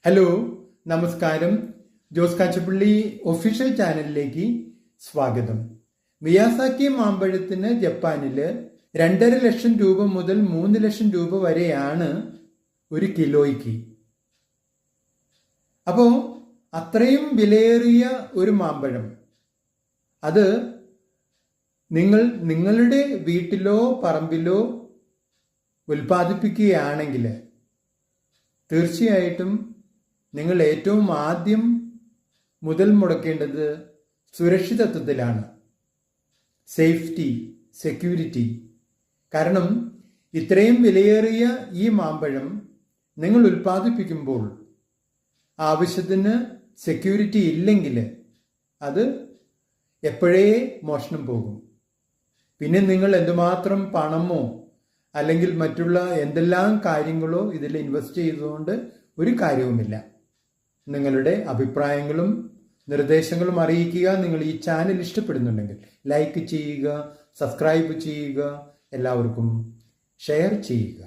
Hello, നമസ്കാരം. Jose Kachappilly official ചാനലിലേക്ക് സ്വാഗതം. മിയാസാക്കി മാമ്പഴത്തിന് ജപ്പാനില് 2.5 ലക്ഷം രൂപ മുതൽ 3 ലക്ഷം രൂപ വരെയാണ് ഒരു കിലോയ്ക്ക്. അപ്പോ അത്രയും വിലയേറിയ ഒരു മാമ്പഴം അത് നിങ്ങളുടെ വീട്ടിലോ പറമ്പിലോ ഉൽപ്പാദിപ്പിക്കുകയാണെങ്കിൽ തീർച്ചയായിട്ടും നിങ്ങൾ ഏറ്റവും ആദ്യം മുതൽ മുടക്കേണ്ടത് സുരക്ഷിതത്വത്തിലാണ്, സേഫ്റ്റി, സെക്യൂരിറ്റി. കാരണം ഇത്രയും വിലയേറിയ ഈ മാമ്പഴം നിങ്ങൾ ഉൽപ്പാദിപ്പിക്കുമ്പോൾ ആവശ്യത്തിന് സെക്യൂരിറ്റി ഇല്ലെങ്കിൽ അത് എപ്പോഴേ മോഷണം പോകും. പിന്നെ നിങ്ങൾ എന്തുമാത്രം പണമോ അല്ലെങ്കിൽ മറ്റുള്ള എന്തെല്ലാം കാര്യങ്ങളോ ഇതിൽ ഇൻവെസ്റ്റ് ചെയ്തുകൊണ്ട് ഒരു കാര്യവുമില്ല. നിങ്ങളുടെ അഭിപ്രായങ്ങളും നിർദ്ദേശങ്ങളും അറിയിക്കുക. നിങ്ങൾ ഈ ചാനൽ ഇഷ്ടപ്പെടുന്നുണ്ടെങ്കിൽ ലൈക്ക് ചെയ്യുക, സബ്സ്ക്രൈബ് ചെയ്യുക, എല്ലാവർക്കും ഷെയർ ചെയ്യുക.